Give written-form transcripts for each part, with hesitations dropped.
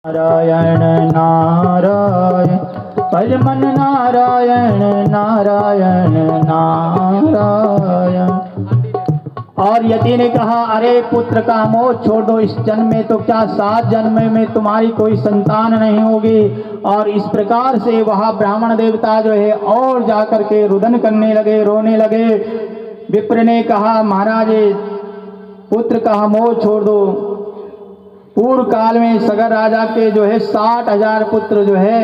नारायण नारायण भजमन नारायण नारायण नारायण। और यति ने कहा, अरे पुत्र का मोह छोड़ दो, इस जन्म में तो क्या 7 जन्म में तुम्हारी कोई संतान नहीं होगी। और इस प्रकार से वह ब्राह्मण देवता जो है और जाकर के रुदन करने लगे, रोने लगे। विप्र ने कहा, महाराज पुत्र का मोह छोड़ दो। पूर्व काल में सगर राजा के जो है 60,000 पुत्र जो है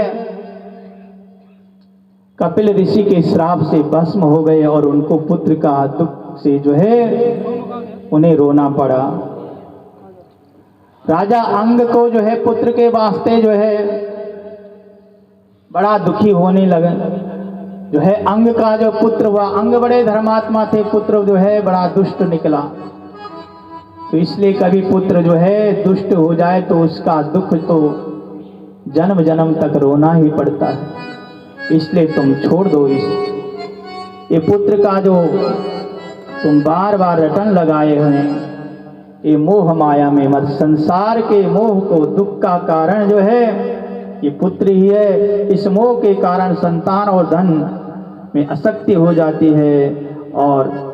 कपिल ऋषि के श्राप से भस्म हो गए और उनको पुत्र का दुख से जो है उन्हें रोना पड़ा। राजा अंग को जो है पुत्र के वास्ते जो है बड़ा दुखी होने लगे। जो है अंग का जो पुत्र हुआ, अंग बड़े धर्मात्मा थे, पुत्र जो है बड़ा दुष्ट निकला। तो इसलिए कभी पुत्र जो है दुष्ट हो जाए तो उसका दुख तो जन्म जन्म तक रोना ही पड़ता है। इसलिए तुम छोड़ दो ये पुत्र का जो तुम बार बार रटन लगाए हैं, ये मोह माया में मत। संसार के मोह को, दुख का कारण जो है ये पुत्र ही है। इस मोह के कारण संतान और धन में आसक्ति हो जाती है। और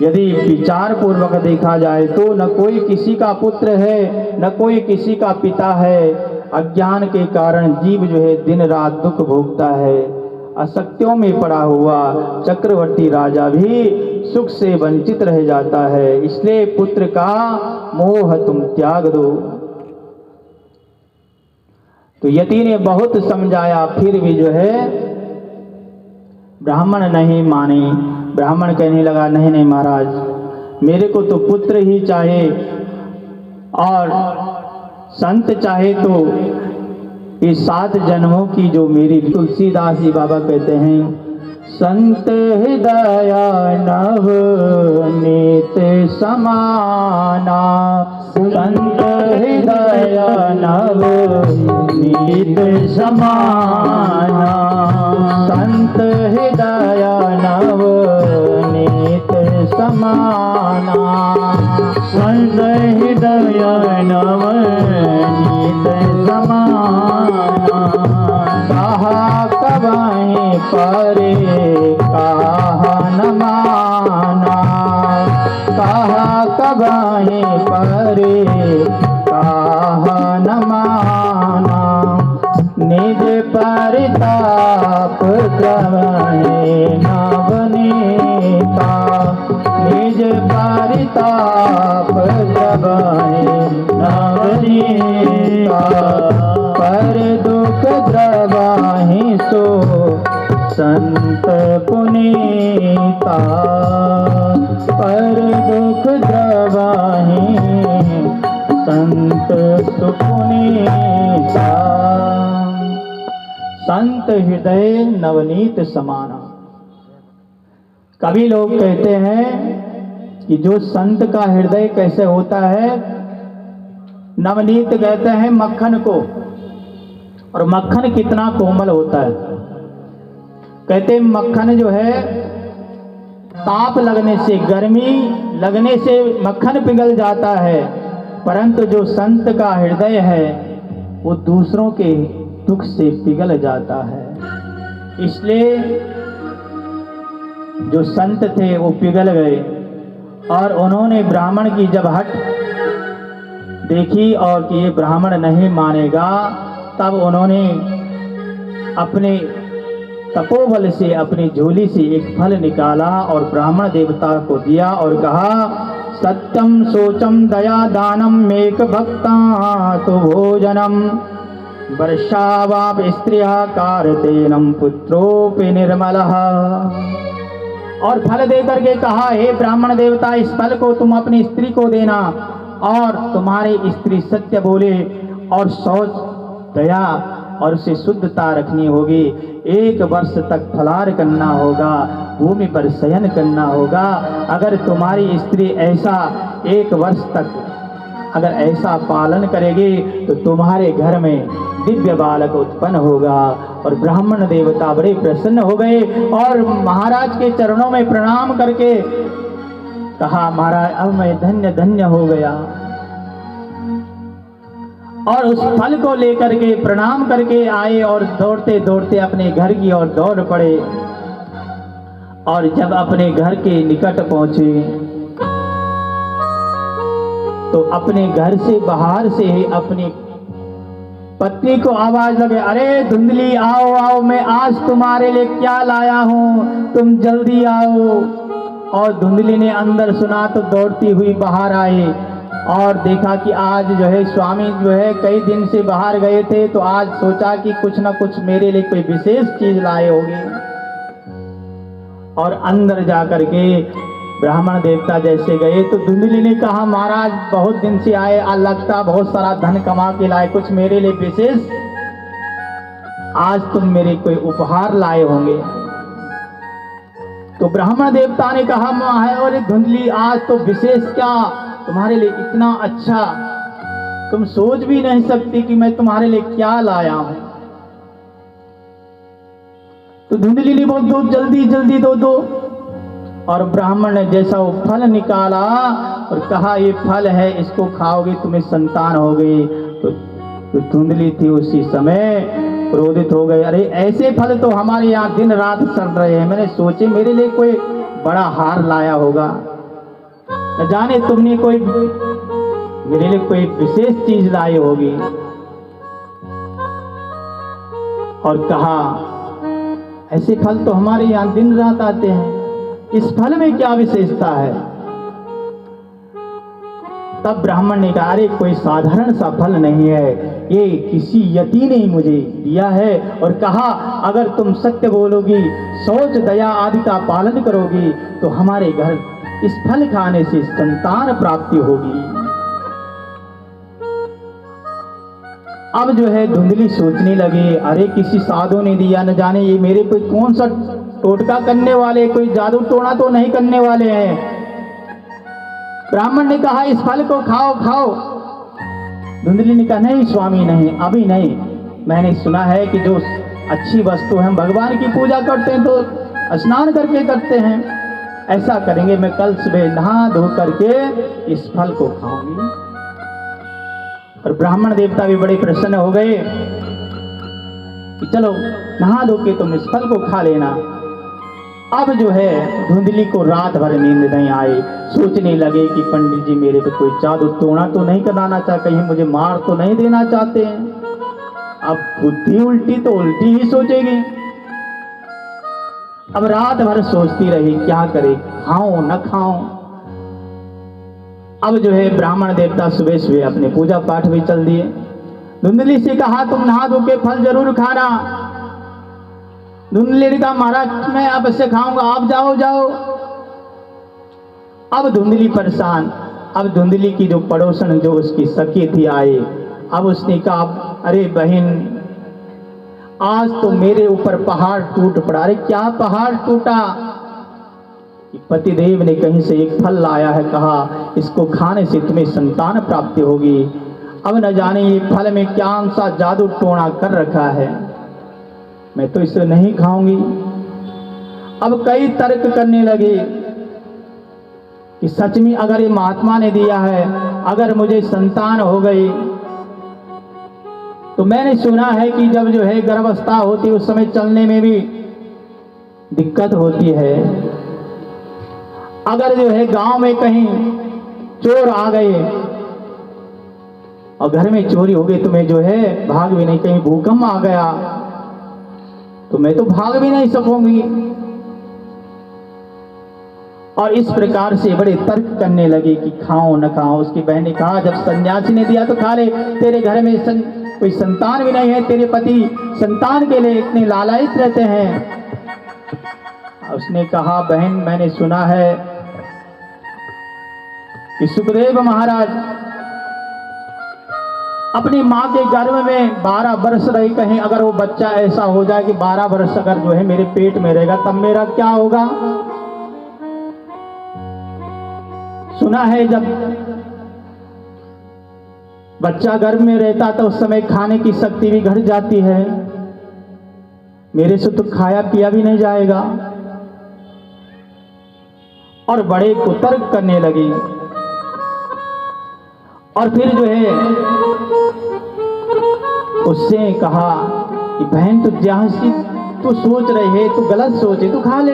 यदि विचार पूर्वक देखा जाए तो न कोई किसी का पुत्र है, न कोई किसी का पिता है। अज्ञान के कारण जीव जो है दिन रात दुख भोगता है। आसक्तियों में पड़ा हुआ चक्रवर्ती राजा भी सुख से वंचित रह जाता है। इसलिए पुत्र का मोह तुम त्याग दो। तो यति ने बहुत समझाया, फिर भी जो है ब्राह्मण नहीं माने। ब्राह्मण कहने लगा, नहीं नहीं महाराज, मेरे को तो पुत्र ही चाहिए, और संत चाहे तो ये 7 जन्मों की जो मेरी। तुलसीदास जी बाबा कहते हैं, संत हृदय नवनीत समाना, संत हृदय नवनीत समाना, संत हृदय नवनीत समाना, संत हृदय नवनीत समाना। कहा कबाएं परे कहा न माना, कहा कबाएं परे कहा न माना। निज परिताप गवाए नवनीता, निज परिताप गवाए नवनीता। पर दुख द्रवाहि सो संत पुनीता, पर दुख द्रवाहि संत सुपुनीता। संत हृदय नवनीत समाना। कभी लोग कहते हैं कि जो संत का हृदय कैसे होता है, नवनीत कहते हैं मक्खन को। और मक्खन कितना कोमल होता है। कहते हैं मक्खन जो है ताप लगने से, गर्मी लगने से मक्खन पिघल जाता है, परंतु जो संत का हृदय है वो दूसरों के दुख से पिघल जाता है। इसलिए जो संत थे वो पिघल गए। और उन्होंने ब्राह्मण की जब हट देखी और कि ये ब्राह्मण नहीं मानेगा, तब उन्होंने अपने तपोबल से, अपनी झोली से एक फल निकाला और ब्राह्मण देवता को दिया और कहा, सत्यम सोचम दया दानम मेक भक्ता तो भोजनम, वर्षावाप स्त्रिया कारतेनम पुत्रोपि निर्मलः। और फल दे करके कहा, हे ब्राह्मण देवता, इस फल को तुम अपनी स्त्री को देना, और तुम्हारी स्त्री सत्य बोले और शौच, दया और उसे शुद्धता रखनी होगी। 1 वर्ष तक फलाहार करना होगा, भूमि पर शयन करना होगा। अगर तुम्हारी स्त्री ऐसा 1 वर्ष तक अगर ऐसा पालन करेगी तो तुम्हारे घर में दिव्य बालक उत्पन्न होगा। और ब्राह्मण देवता बड़े प्रसन्न हो गए और महाराज के चरणों में प्रणाम करके कहा, महाराज अब मैं धन्य धन्य हो गया। और उस फल को लेकर के प्रणाम करके आए और दौड़ते दौड़ते अपने घर की ओर दौड़ पड़े। और जब अपने घर के निकट पहुंचे तो अपने घर से बाहर से ही अपनी पत्नी को आवाज लगे, अरे धुंधली आओ आओ, मैं आज तुम्हारे लिए क्या लाया हूं, तुम जल्दी आओ। और धुंधली ने अंदर सुना तो दौड़ती हुई बाहर आई और देखा कि आज जो है स्वामी जो है कई दिन से बाहर गए थे, तो आज सोचा कि कुछ ना कुछ मेरे लिए कोई विशेष चीज लाए होंगे। और अंदर जाकर के ब्राह्मण देवता जैसे गए तो धुंधली ने कहा, महाराज बहुत दिन से आए, लगता बहुत सारा धन कमा के लाए, कुछ मेरे लिए विशेष, आज तुम मेरे कोई उपहार लाए होंगे। तो ब्राह्मण देवता ने कहा, अरे धुंधली आज तो विशेष क्या, तुम्हारे लिए इतना अच्छा, तुम सोच भी नहीं सकती कि मैं तुम्हारे लिए क्या लाया हूं। तो धुंधली ने बोल, दो जल्दी जल्दी दो। और ब्राह्मण ने जैसा वो फल निकाला और कहा, ये फल है, इसको खाओगे तुम्हें संतान हो गई। तो धुंधली थी उसी समय क्रोधित हो गए, अरे ऐसे फल तो हमारे यहाँ दिन रात सड़ रहे हैं, मैंने सोचे मेरे लिए कोई बड़ा हार लाया होगा, न जाने तुमने कोई मेरे लिए कोई विशेष चीज लाई होगी। और कहा, ऐसे फल तो हमारे यहाँ दिन रात आते हैं, इस फल में क्या विशेषता है। तब ब्राह्मण ने कहा, अरे कोई साधारण सा फल नहीं है, ये किसी यति ने मुझे दिया है और कहा, अगर तुम सत्य बोलोगी, सोच दया आदि का पालन करोगी तो हमारे घर इस फल खाने से संतान प्राप्ति होगी। अब जो है धुंधली सोचने लगे, अरे किसी साधु ने दिया, न जाने ये मेरे कोई कौन सा टोटका करने वाले, कोई जादू टोना तो नहीं करने वाले हैं। ब्राह्मण ने कहा, इस फल को खाओ खाओ। धुंधली ने कहा, नहीं स्वामी नहीं, अभी नहीं, मैंने सुना है कि जो अच्छी वस्तु है, हम भगवान की पूजा करते हैं तो स्नान करके करते हैं, ऐसा करेंगे, मैं कल सुबह नहा धो करके इस फल को खाऊंगी। और ब्राह्मण देवता भी बड़े प्रसन्न हो गए कि चलो नहा धो के तुम इस फल को खा लेना। अब जो है धुंधली को रात भर नींद नहीं आई, सोचने लगे कि पंडित जी मेरे पे कोई जादू टोना तो नहीं कराना चाहते, कहीं मुझे मार तो नहीं देना चाहते हैं। अब बुद्धि उल्टी तो उल्टी ही सोचेगी। अब रात भर सोचती रही क्या करे, खाऊं न खाऊं। अब जो है ब्राह्मण देवता सुबह सुबह अपने पूजा पाठ भी चल दिए। धुंधली से कहा, तुम नहा धो के फल जरूर खाना। धुंधली ने कहा, महाराज मैं अवश्य खाऊंगा, आप जाओ जाओ। अब धुंधली परेशान। अब धुंधली की जो पड़ोसन जो उसकी सखी थी आए, अब उसने कहा, अरे बहन आज तो मेरे ऊपर पहाड़ टूट पड़ा। अरे क्या पहाड़ टूटा? पतिदेव ने कहीं से एक फल लाया है, कहा इसको खाने से तुम्हें संतान प्राप्ति होगी। अब न जाने ये फल में क्या सा जादू टोना कर रखा है, मैं तो इसे नहीं खाऊंगी। अब कई तर्क करने लगे कि सच में अगर ये महात्मा ने दिया है, अगर मुझे संतान हो गई तो मैंने सुना है कि जब जो है गर्भावस्था होती है उस समय चलने में भी दिक्कत होती है। अगर जो है गांव में कहीं चोर आ गए और घर में चोरी हो गई तो मैं जो है भाग भी नहीं, कहीं भूकंप आ गया तो मैं तो भाग भी नहीं सकूंगी। और इस प्रकार से बड़े तर्क करने लगे कि खाओ न खाओ। उसकी बहन ने कहा, जब सन्यासी ने दिया तो खा ले, तेरे घर में कोई संतान भी नहीं है, तेरे पति संतान के लिए इतने लालायित रहते हैं। उसने कहा, बहन मैंने सुना है कि सुखदेव महाराज अपनी माँ के गर्भ में 12 वर्ष रही, कहीं अगर वो बच्चा ऐसा हो जाए कि 12 वर्ष अगर जो है मेरे पेट में रहेगा तब मेरा क्या होगा। सुना है जब बच्चा गर्भ में रहता तो उस समय खाने की शक्ति भी घट जाती है, मेरे से तो खाया पिया भी नहीं जाएगा। और बड़े कुतर्क करने लगी। और फिर जो है उससे कहा कि बहन तू जहाँ से तू सोच रही है तू गलत सोचे, तू खा ले।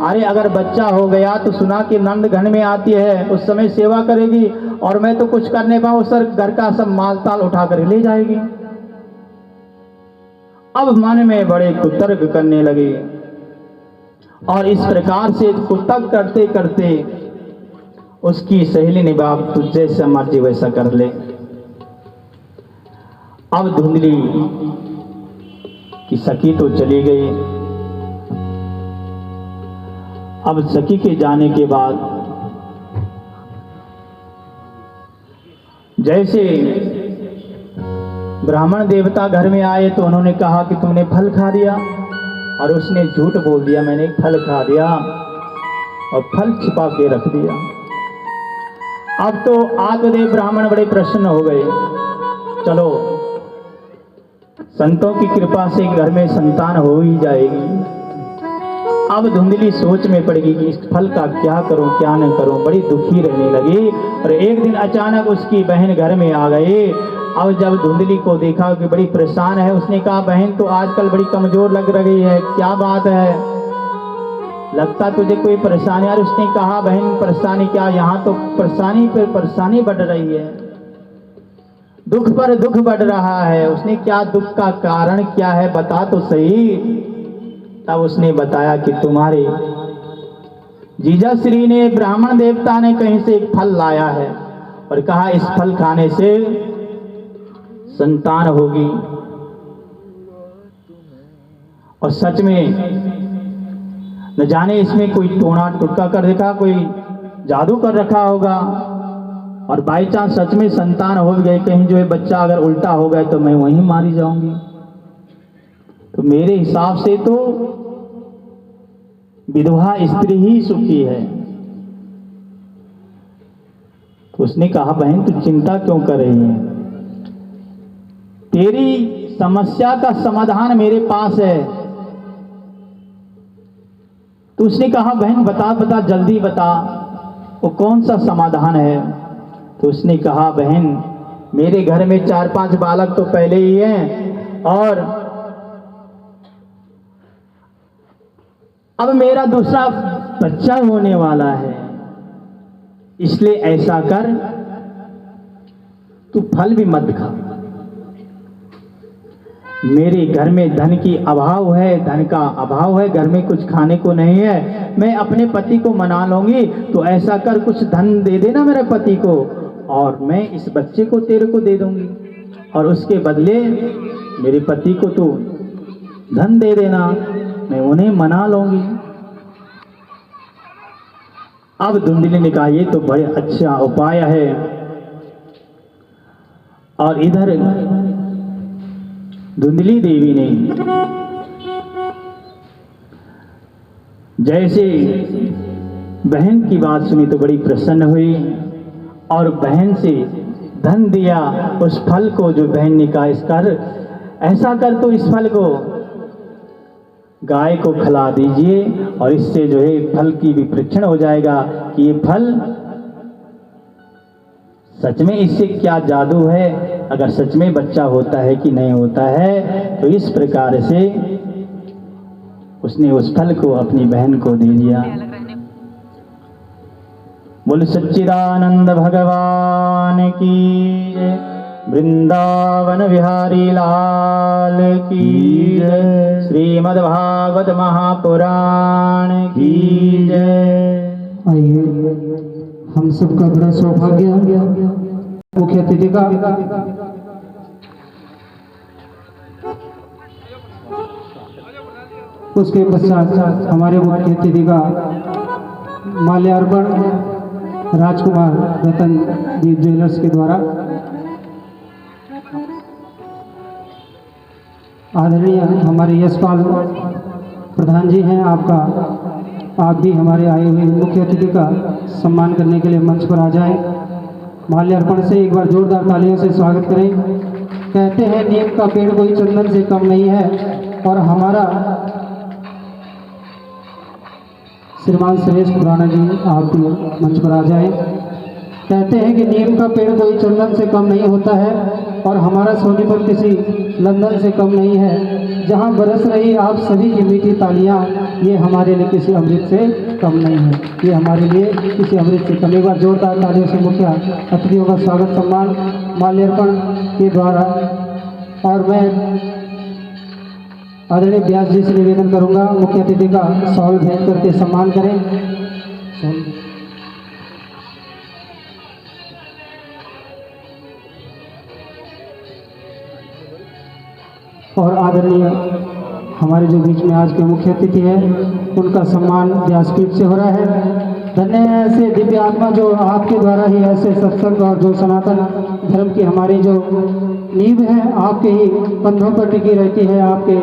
अरे अगर बच्चा हो गया तो सुना कि नंद घर में आती है, उस समय सेवा करेगी और मैं तो कुछ करने पाऊँ, सर घर का सब माल ताल उठा कर ले जाएगी। अब मन में बड़े कुतर्क करने लगे और इस प्रकार से कुतर्क करते करते उसकी सहेली ने बाप तू जैसा मर्जी वैसा कर ले। अब धुंधली की सखी तो चली गई। अब सखी के जाने के बाद जैसे ब्राह्मण देवता घर में आए तो उन्होंने कहा कि तुमने फल खा लिया, और उसने झूठ बोल दिया मैंने फल खा लिया और फल छिपा के रख दिया। अब तो आत्मदेव ब्राह्मण बड़े प्रसन्न हो गए, चलो संतों की कृपा से घर में संतान हो ही जाएगी। अब धुंधली सोच में पड़ गई कि इस फल का क्या करूं क्या न करूं, बड़ी दुखी रहने लगी। और एक दिन अचानक उसकी बहन घर में आ गई। अब जब धुंधली को देखा कि बड़ी परेशान है, उसने कहा बहन तो आजकल बड़ी कमजोर लग रही है, क्या बात है, लगता तुझे कोई परेशानी। यार उसने कहा बहन परेशानी क्या, यहाँ तो परेशानी पर परेशानी बढ़ रही है, दुख पर दुख बढ़ रहा है। उसने क्या दुख का कारण क्या है बता तो सही। तब उसने बताया कि तुम्हारे जीजा श्री ने ब्राह्मण देवता ने कहीं से एक फल लाया है और कहा इस फल खाने से संतान होगी। और सच में न जाने इसमें कोई टोना टुटका कर रखा, कोई जादू कर रखा होगा, और बाई चांस सच में संतान हो गए, कहीं जो है बच्चा अगर उल्टा हो गया तो मैं वहीं मारी जाऊंगी। तो मेरे हिसाब से तो विधवा स्त्री ही सुखी है। तो उसने कहा बहन तू चिंता क्यों कर रही है, तेरी समस्या का समाधान मेरे पास है। तो उसने कहा बहन बता बता जल्दी बता, वो कौन सा समाधान है। तो उसने कहा बहन मेरे घर में 4-5 बालक तो पहले ही हैं, और अब मेरा दूसरा बच्चा होने वाला है, इसलिए ऐसा कर तू फल भी मत खा। मेरे घर में धन की अभाव है, धन का अभाव है, घर में कुछ खाने को नहीं है, मैं अपने पति को मना लूंगी। तो ऐसा कर कुछ धन दे देना मेरे पति को, और मैं इस बच्चे को तेरे को दे दूंगी, और उसके बदले मेरे पति को तू धन दे देना, मैं उन्हें मना लूंगी। अब धुंधली ने कहा ये तो बड़े अच्छा उपाय है। और इधर धुंधली देवी ने जैसे बहन की बात सुनी तो बड़ी प्रसन्न हुई, और बहन से धन दिया उस फल को जो बहन ने कहा इस कर ऐसा कर तो इस फल को गाय को खिला दीजिए, और इससे जो है फल की भी परीक्षण हो जाएगा कि ये फल सच में इससे क्या जादू है, अगर सच में बच्चा होता है कि नहीं होता है। तो इस प्रकार से उसने उस फल को अपनी बहन को दे दिया। बोल सच्चिदानंद भगवान की जय, वृंदावन बिहारी लाल की जय, श्रीमद् भागवत महापुराण की जय। आइए हम सबका बड़ा सौभाग्य मुख्य अतिथि का उसके पश्चात हमारे मुख्य अतिथि का माल्यार्पण राजकुमार रतन दीप ज्वेलर्स के द्वारा। आदरणीय हमारे यशपाल प्रधान जी हैं, आप भी हमारे आए हुए मुख्य अतिथि का सम्मान करने के लिए मंच पर आ जाएं। माल्यार्पण से एक बार जोरदार तालियों से स्वागत करें। कहते हैं नीम का पेड़ कोई चंदन से कम नहीं है, और हमारा श्रीमान सुरेश खुराना जी आप भी मंच पर आ जाएं। कहते हैं कि नीम का पेड़ कोई चंदन से कम नहीं होता है और हमारा सोनीपत किसी लंदन से कम नहीं है। जहां बरस रही आप सभी की मीठी तालियां, ये हमारे लिए किसी अमृत से कम नहीं है, ये हमारे लिए किसी अमृत से कम। एक बार जोरदार तालियों से मुख्य अतिथियों का स्वागत सम्मान माल्यार्पण के द्वारा। और मैं आदरणीय व्यास जी से निवेदन करूंगा मुख्य अतिथि का शॉल भेंट करके सम्मान करें। और आदरणीय हमारे जो बीच में आज के मुख्य अतिथि है उनका सम्मान व्यासपीठ से हो रहा है। धन्य है ऐसे दिव्य आत्मा जो आपके द्वारा ही ऐसे सत्संग और जो सनातन धर्म की हमारी जो नींव है आपके ही कंधों पर टिकी रहती है। आपके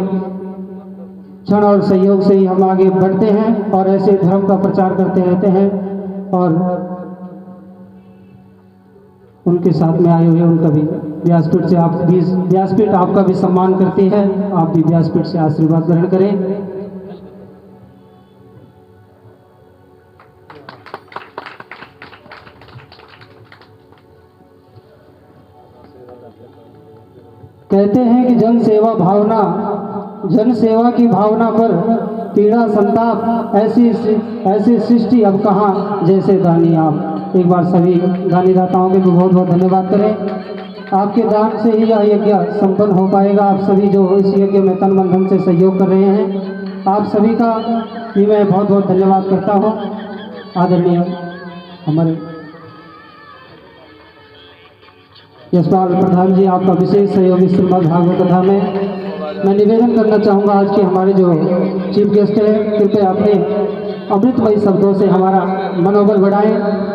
क्षण और सहयोग से ही हम आगे बढ़ते हैं और ऐसे धर्म का प्रचार करते रहते हैं। और उनके साथ में आए हुए उनका भी व्यासपीठ से आप भी व्यासपीठ आपका भी सम्मान करती है। आप भी व्यासपीठ से आशीर्वाद ग्रहण करें। कहते हैं कि जन सेवा की भावना पर पीड़ा संताप ऐसी सृष्टि अब कहाँ जैसे दानी आप। एक बार सभी दानीदाताओं के भी बहुत बहुत धन्यवाद करें। आपके दान से ही यह यज्ञ संपन्न हो पाएगा। आप सभी जो इस यज्ञ में तन मन धन से सहयोग कर रहे हैं, आप सभी का भी मैं बहुत बहुत धन्यवाद करता हूँ। आदरणीय हमारे यशपाल प्रधान जी, आपका विशेष सहयोग इस श्रीमद् भागवत कथा में। मैं निवेदन करना चाहूँगा आज के हमारे जो चीफ गेस्ट हैं, कृपया अपने अमृतमयी शब्दों से हमारा मनोबल बढ़ाएं।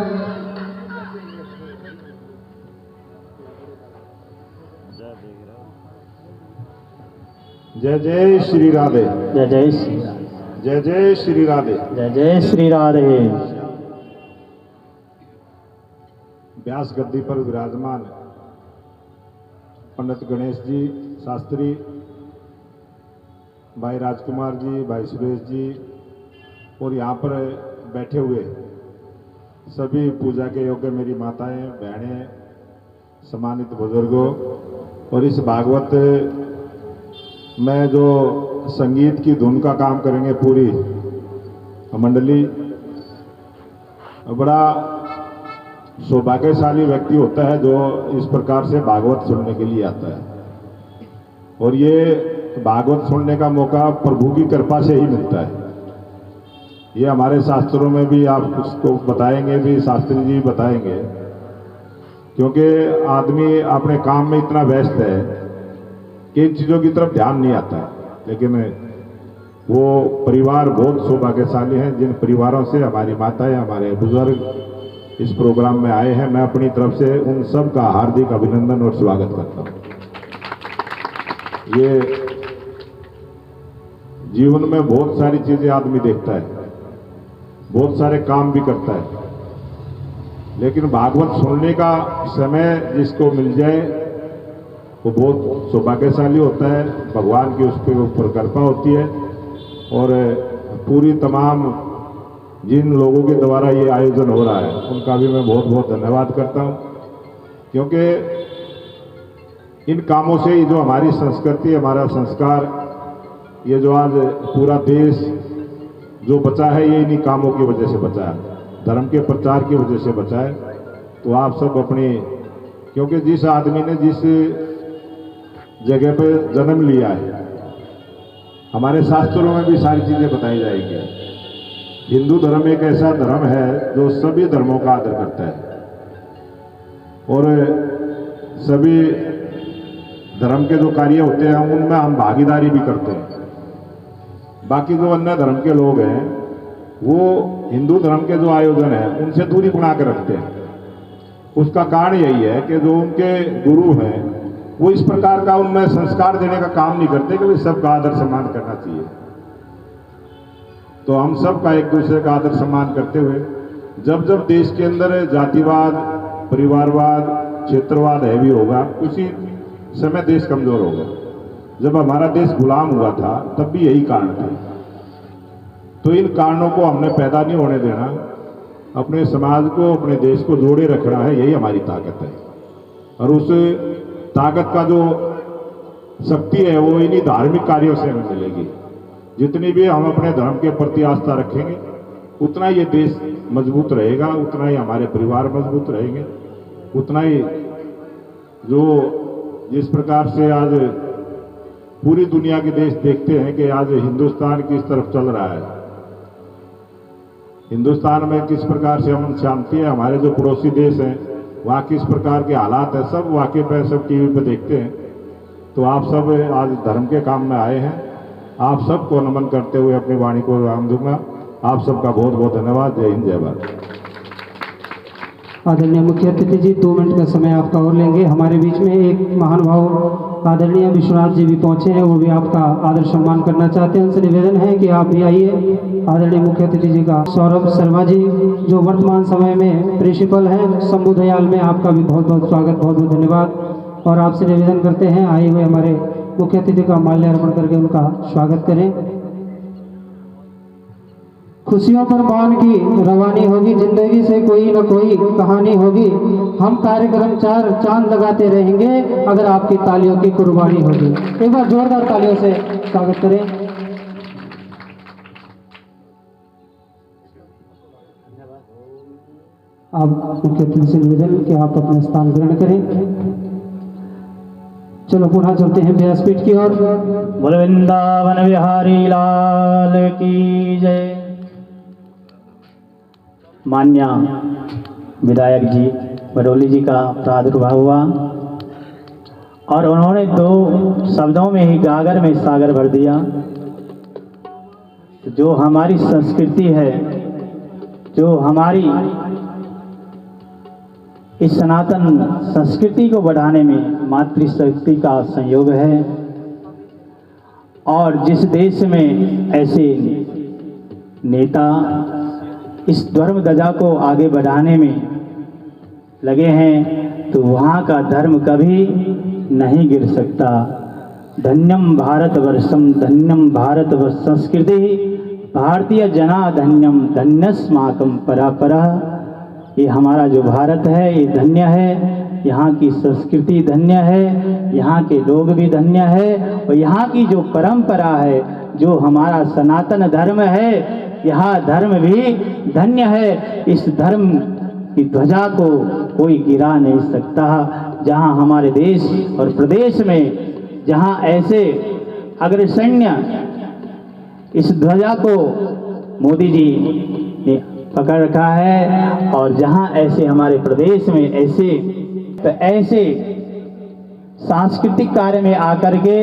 जय जय श्री राधे। जय जय श्री राधे। जय जय श्री राधे। जय जय श्री राधे। व्यास गद्दी पर विराजमान पंडित गणेश जी शास्त्री, भाई राजकुमार जी, भाई सुरेश जी और यहाँ पर बैठे हुए सभी पूजा के योग्य मेरी माताएं, बहनें, सम्मानित बुजुर्गों और इस भागवत में जो संगीत की धुन का काम करेंगे पूरी मंडली, बड़ा सौभाग्यशाली व्यक्ति होता है जो इस प्रकार से भागवत सुनने के लिए आता है। और ये भागवत सुनने का मौका प्रभु की कृपा से ही मिलता है। ये हमारे शास्त्रों में भी आप उसको बताएंगे, भी शास्त्री जी बताएंगे, क्योंकि आदमी अपने काम में इतना व्यस्त है कि इन चीज़ों की तरफ ध्यान नहीं आता है। लेकिन वो परिवार बहुत सौभाग्यशाली हैं जिन परिवारों से हमारी माताएं, हमारे बुजुर्ग इस प्रोग्राम में आए हैं। मैं अपनी तरफ से उन सब का हार्दिक अभिनंदन और स्वागत करता हूँ। ये जीवन में बहुत सारी चीजें आदमी देखता है, बहुत सारे काम भी करता है, लेकिन भागवत सुनने का समय जिसको मिल जाए वो बहुत सौभाग्यशाली होता है। भगवान की उसके ऊपर कृपा होती है। और पूरी तमाम जिन लोगों के द्वारा ये आयोजन हो रहा है उनका भी मैं बहुत बहुत धन्यवाद करता हूँ, क्योंकि इन कामों से ही जो हमारी संस्कृति, हमारा संस्कार, ये जो आज पूरा देश जो बचा है ये इन्हीं कामों की वजह से बचा है, धर्म के प्रचार की वजह से बचा है। तो आप सब अपनी, क्योंकि जिस आदमी ने जिस जगह पे जन्म लिया है, हमारे शास्त्रों में भी सारी चीजें बताई जाएंगी। हिंदू धर्म एक ऐसा धर्म है जो सभी धर्मों का आदर करता है और सभी धर्म के जो कार्य होते हैं उनमें हम भागीदारी भी करते हैं। बाकी जो अन्य धर्म के लोग हैं वो हिंदू धर्म के जो आयोजन है उनसे दूरी बना कर रखते हैं। उसका कारण यही है कि जो उनके गुरु हैं वो इस प्रकार का उनमें संस्कार देने का काम नहीं करते कि भाई सबका आदर सम्मान करना चाहिए। तो हम सब का एक दूसरे का आदर सम्मान करते हुए जब जब देश के अंदर जातिवाद, परिवारवाद, क्षेत्रवाद हैवी होगा, उसी समय देश कमजोर होगा। जब हमारा देश गुलाम हुआ था तब भी यही कारण थे। तो इन कारणों को हमने पैदा नहीं होने देना। अपने समाज को, अपने देश को जोड़े रखना है, यही हमारी ताकत है। और उस ताकत का जो शक्ति है वो इन्हीं धार्मिक कार्यों से हमें मिलेगी। जितनी भी हम अपने धर्म के प्रति आस्था रखेंगे उतना ये देश मजबूत रहेगा, उतना ही हमारे परिवार मजबूत रहेंगे, उतना ही जो जिस प्रकार से आज पूरी दुनिया के देश देखते हैं कि आज हिंदुस्तान किस तरफ चल रहा है, हिंदुस्तान में किस प्रकार से अमन शांति है, हमारे जो पड़ोसी देश हैं वहाँ किस प्रकार के हालात है, सब वाकई पे सब टीवी पे देखते हैं। तो आप सब आज धर्म के काम में आए हैं, आप सबको नमन करते हुए अपनी वाणी को विराम दूंगा। आप सबका बहुत बहुत धन्यवाद। जय हिंद, जय भारत। आदरणीय मुख्य अतिथि जी, 2 मिनट का समय आपका और लेंगे। हमारे बीच में एक महानुभाव आदरणीय विश्वनाथ जी भी पहुंचे हैं, वो भी आपका आदर सम्मान करना चाहते हैं। उनसे निवेदन है कि आप भी आइए। आदरणीय मुख्य अतिथि जी का सौरभ शर्मा जी, जो वर्तमान समय में प्रिंसिपल हैं शंभू दयाल में, आपका भी बहुत बहुत स्वागत, बहुत बहुत धन्यवाद। और आपसे निवेदन करते हैं आए हुए हमारे मुख्य अतिथि का माल्यार्पण करके उनका स्वागत करें। खुशियों पर मान की रवानी होगी, जिंदगी से कोई न कोई कहानी होगी। हम कार्यक्रम चार चांद लगाते रहेंगे अगर आपकी तालियों की कुर्बानी होगी। एक बार जोरदार तालियों से स्वागत करें। आप मुख्य अतिथि से निवेदन कि आप अपना स्थान ग्रहण करें। चलो पुनः चलते हैं व्यासपीठ की ओर। बोल वृंदावन बिहारी लाल की जय। मान्य विधायक जी बडोली जी का प्रादुर्भाव हुआ और उन्होंने 2 शब्दों में ही गागर में सागर भर दिया। जो हमारी संस्कृति है, जो हमारी इस सनातन संस्कृति को बढ़ाने में मातृशक्ति का संयोग है, और जिस देश में ऐसे नेता इस धर्म ध्वजा को आगे बढ़ाने में लगे हैं तो वहाँ का धर्म कभी नहीं गिर सकता। धन्यम भारतवर्षम, धन्यम भारतवर्ष संस्कृति, भारतीय जना धन्यम, धन्यस्माकं परापरा। ये हमारा जो भारत है ये धन्य है, यहाँ की संस्कृति धन्य है, यहाँ के लोग भी धन्य है, और यहाँ की जो परंपरा है, जो हमारा सनातन धर्म है, यह धर्म भी धन्य है। इस धर्म की ध्वजा को कोई गिरा नहीं सकता। जहाँ हमारे देश और प्रदेश में जहाँ ऐसे अग्रसैन्य इस ध्वजा को मोदी जी ने पकड़ रखा है, और जहाँ ऐसे हमारे प्रदेश में ऐसे सांस्कृतिक कार्य में आकर के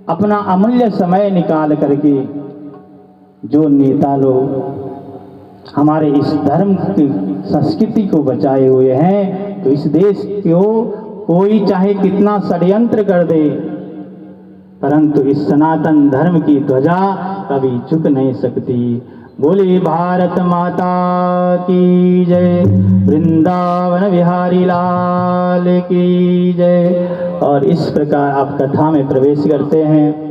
अपना अमूल्य समय निकाल करके जो नेता लोग हमारे इस धर्म की संस्कृति को बचाए हुए हैं, तो इस देश को कोई चाहे कितना षड्यंत्र कर दे, परंतु इस सनातन धर्म की ध्वजा कभी झुक नहीं सकती। बोले भारत माता की जय, वृंदावन बिहारी लाल की जय। और इस प्रकार आप कथा में प्रवेश करते हैं।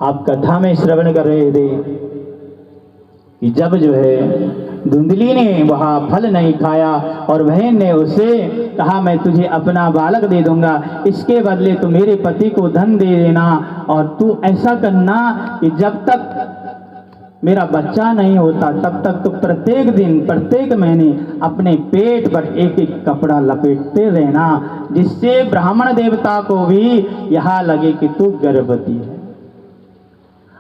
आप कथा में श्रवण कर रहे थे कि जब जो है धुंधली ने वहाँ फल नहीं खाया और बहन ने उसे कहा मैं तुझे अपना बालक दे दूंगा, इसके बदले तू मेरे पति को धन दे देना, और तू ऐसा करना कि जब तक मेरा बच्चा नहीं होता तब तक तो प्रत्येक दिन प्रत्येक महीने अपने पेट पर एक एक कपड़ा लपेटते रहना, जिससे ब्राह्मण देवता को भी यह लगे कि तू गर्भवती है।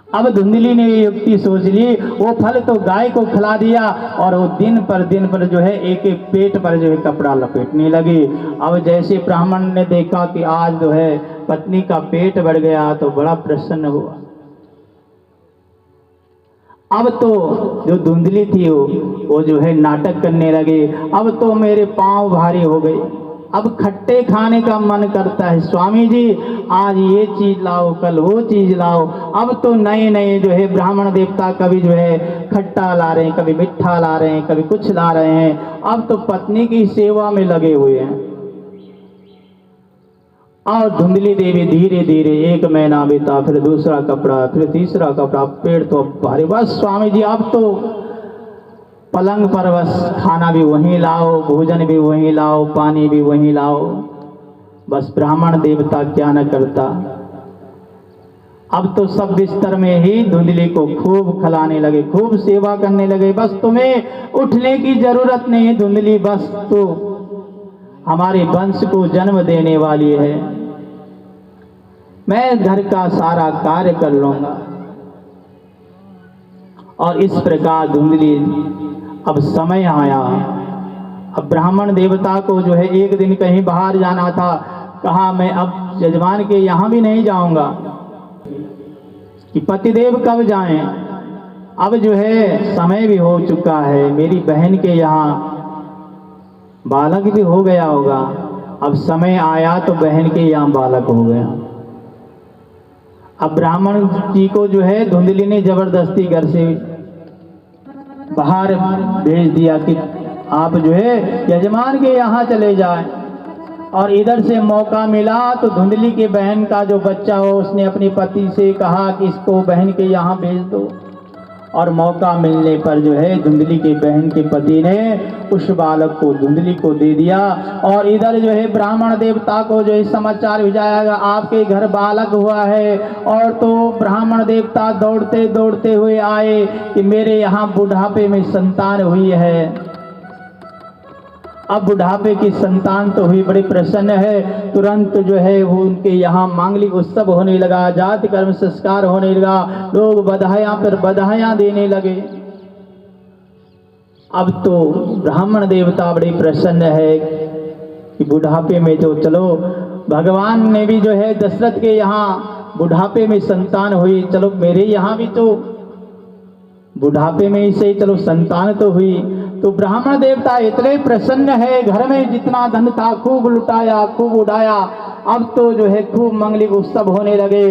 अब धुंधली ने ये युक्ति सोच ली, वो फल तो गाय को खिला दिया और वो दिन पर जो है एक एक पेट पर जो है कपड़ा लपेटने लगी। अब जैसे ब्राह्मण ने देखा कि आज जो है पत्नी का पेट बढ़ गया तो बड़ा प्रसन्न हुआ। अब तो जो धुंधली थी वो जो है नाटक करने लगे, अब तो मेरे पांव भारी हो गए, अब खट्टे खाने का मन करता है, स्वामी जी आज ये चीज लाओ कल वो चीज लाओ। अब तो नए नए जो है ब्राह्मण देवता कभी जो है खट्टा ला रहे हैं, कभी मिठा ला रहे हैं, कभी कुछ ला रहे हैं। अब तो पत्नी की सेवा में लगे हुए हैं। और धुंधली देवी धीरे धीरे एक महीना बीता, फिर दूसरा कपड़ा, फिर तीसरा कपड़ा, पेड़ तो भारी। बस स्वामी जी अब तो पलंग पर बस खाना भी वहीं लाओ, भोजन भी वहीं लाओ, पानी भी वहीं लाओ। बस ब्राह्मण देवता क्या न करता। अब तो सब बिस्तर में ही धुंधली को खूब खिलाने लगे, खूब सेवा करने लगे। बस तुम्हें उठने की जरूरत नहीं है धुंधली, बस तो हमारे वंश को जन्म देने वाली है, मैं घर का सारा कार्य कर लूंगा। और इस प्रकार धुंधली, अब समय आया, अब ब्राह्मण देवता को जो है एक दिन कहीं बाहर जाना था। कहा मैं अब यजमान के यहाँ भी नहीं जाऊंगा कि पतिदेव कब जाएं, अब जो है समय भी हो चुका है, मेरी बहन के यहाँ बालक भी हो गया होगा। अब समय आया तो बहन के यहाँ बालक हो गया। अब ब्राह्मण जी को जो है धुंधली ने जबरदस्ती घर से बाहर भेज दिया कि आप जो है यजमान के यहाँ चले जाएं। और इधर से मौका मिला तो धुंधली के बहन का जो बच्चा हो, उसने अपने पति से कहा कि इसको बहन के यहाँ भेज दो। और मौका मिलने पर जो है धुंधली के बहन के पति ने उस बालक को धुंधली को दे दिया। और इधर जो है ब्राह्मण देवता को जो है समाचार भेजाया आपके घर बालक हुआ है। और तो ब्राह्मण देवता दौड़ते दौड़ते हुए आए कि मेरे यहाँ बुढ़ापे में संतान हुई है। अब बुढ़ापे की संतान तो हुई, बड़े प्रसन्न है। तुरंत जो है वो उनके यहाँ मांगलिक उत्सव होने लगा, जाति कर्म संस्कार होने लगा, लोग बधाइयाँ पर बधाइयाँ देने लगे। अब तो ब्राह्मण देवता बड़े प्रसन्न है कि बुढ़ापे में तो चलो, भगवान ने भी जो है दशरथ के यहाँ बुढ़ापे में संतान हुई, चलो मेरे यहाँ भी तो बुढ़ापे में ही से चलो संतान तो हुई। तो ब्राह्मण देवता इतने प्रसन्न है, घर में जितना धन था खूब लुटाया, खूब उड़ाया। अब तो जो है खूब मंगलिक उत्सव होने लगे।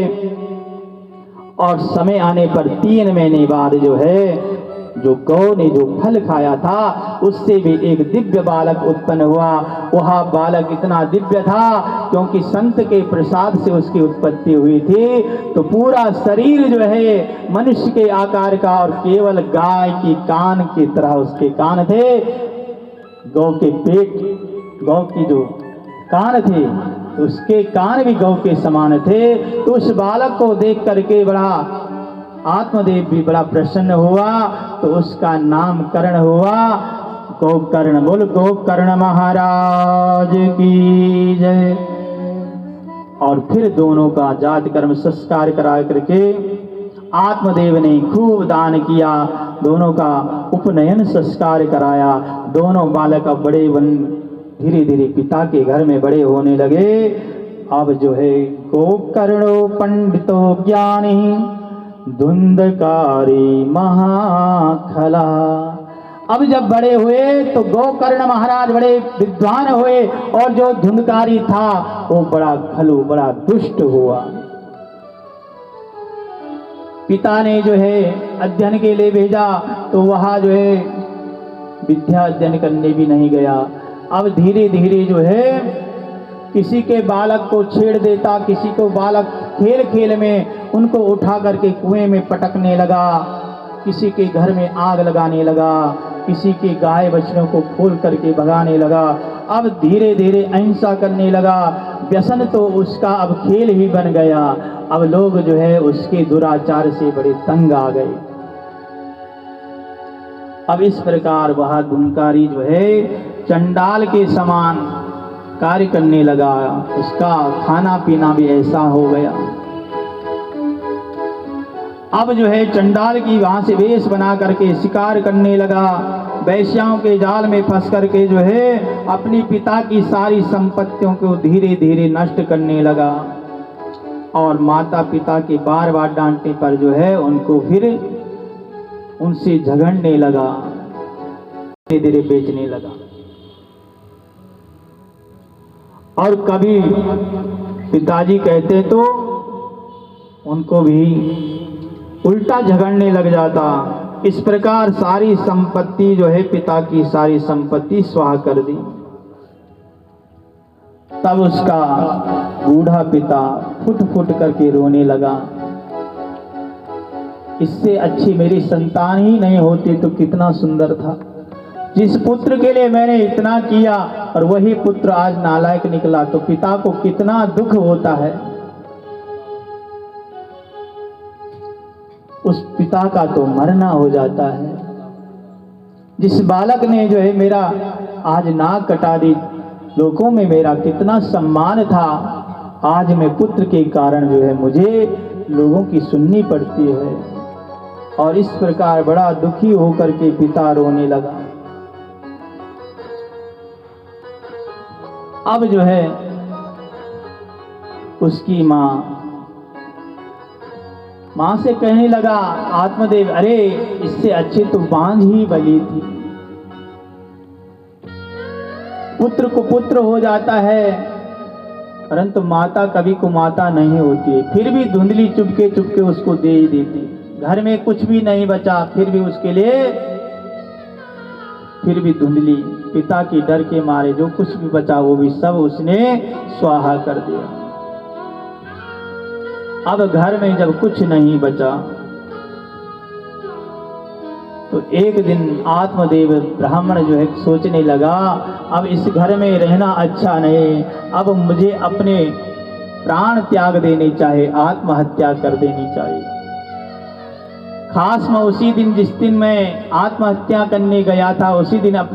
और समय आने पर 3 महीने बाद जो है जो गौ ने जो फल खाया था उससे भी एक दिव्य बालक उत्पन्न हुआ। वह बालक इतना दिव्य था क्योंकि संत के प्रसाद से उसकी उत्पत्ति हुई थी। तो पूरा शरीर जो है मनुष्य के आकार का और केवल गाय की कान की तरह उसके कान थे। गौ के पेट, गौ की जो कान थे उसके कान भी गौ के समान थे। तो उस बालक को देख करके बड़ा आत्मदेव भी बड़ा प्रसन्न हुआ। तो उसका नामकरण हुआ गोकर्ण। बोल गोकर्ण महाराज की जय। और फिर दोनों का जाति कर्म संस्कार करा करके आत्मदेव ने खूब दान किया, दोनों का उपनयन संस्कार कराया। दोनों बालक अब बड़े धीरे धीरे पिता के घर में बड़े होने लगे। अब जो है गोकर्णो पंडितो ज्ञानी धुंधकारी महाखला। अब जब बड़े हुए तो गोकर्ण महाराज बड़े विद्वान हुए और जो धुंधकारी था वो बड़ा खलू, बड़ा दुष्ट हुआ। पिता ने जो है अध्ययन के लिए भेजा तो वहां जो है विद्या अध्ययन करने भी नहीं गया। अब धीरे धीरे जो है किसी के बालक को छेड़ देता, किसी को बालक खेल खेल में उनको उठा करके कुएं में पटकने लगा, किसी के घर में आग लगाने लगा, किसी के गाय बछड़ों को खोल करके भगाने लगा। अब धीरे धीरे अहिंसा करने लगा। व्यसन तो उसका अब खेल ही बन गया। अब लोग जो है उसके दुराचार से बड़े तंग आ गए। अब इस प्रकार वह धुंधकारी जो है चंडाल के समान कार्य करने लगा। उसका खाना पीना भी ऐसा हो गया। अब जो है चंडाल की वहां से वेश बना करके शिकार करने लगा। वैश्याओं के जाल में फंस करके जो है अपनी पिता की सारी संपत्तियों को धीरे धीरे नष्ट करने लगा। और माता पिता के बार बार डांटने पर जो है उनको फिर उनसे झगड़ने लगा, धीरे धीरे बेचने लगा। और कभी पिताजी कहते तो उनको भी उल्टा झगड़ने लग जाता। इस प्रकार सारी संपत्ति जो है पिता की सारी संपत्ति स्वाह कर दी। तब उसका बूढ़ा पिता फुट फुट करके रोने लगा। इससे अच्छी मेरी संतान ही नहीं होती तो कितना सुंदर था। जिस पुत्र के लिए मैंने इतना किया और वही पुत्र आज नालायक निकला, तो पिता को कितना दुख होता है। उस पिता का तो मरना हो जाता है। जिस बालक ने जो है मेरा आज नाक कटा दी, लोगों में मेरा कितना सम्मान था, आज मैं पुत्र के कारण जो है मुझे लोगों की सुननी पड़ती है। और इस प्रकार बड़ा दुखी होकर के पिता रोने लगा। अब जो है उसकी मां से कहने लगा आत्मदेव, अरे इससे अच्छी तो बांझ ही बली थी। पुत्र को पुत्र हो जाता है, परंतु माता कभी कुमाता नहीं होती है। फिर भी धुंधली चुपके चुपके उसको दे ही देती। घर में कुछ भी नहीं बचा, फिर भी उसके लिए फिर भी धुंधली, पिता की डर के मारे जो कुछ भी बचा वो भी सब उसने स्वाहा कर दिया। अब घर में जब कुछ नहीं बचा तो एक दिन आत्मदेव ब्राह्मण जो है सोचने लगा, अब इस घर में रहना अच्छा नहीं, अब मुझे अपने प्राण त्याग देने चाहिए, आत्महत्या कर देनी चाहिए। खास मैं उसी दिन, जिस दिन मैं आत्महत्या करने गया था, उसी दिन अपने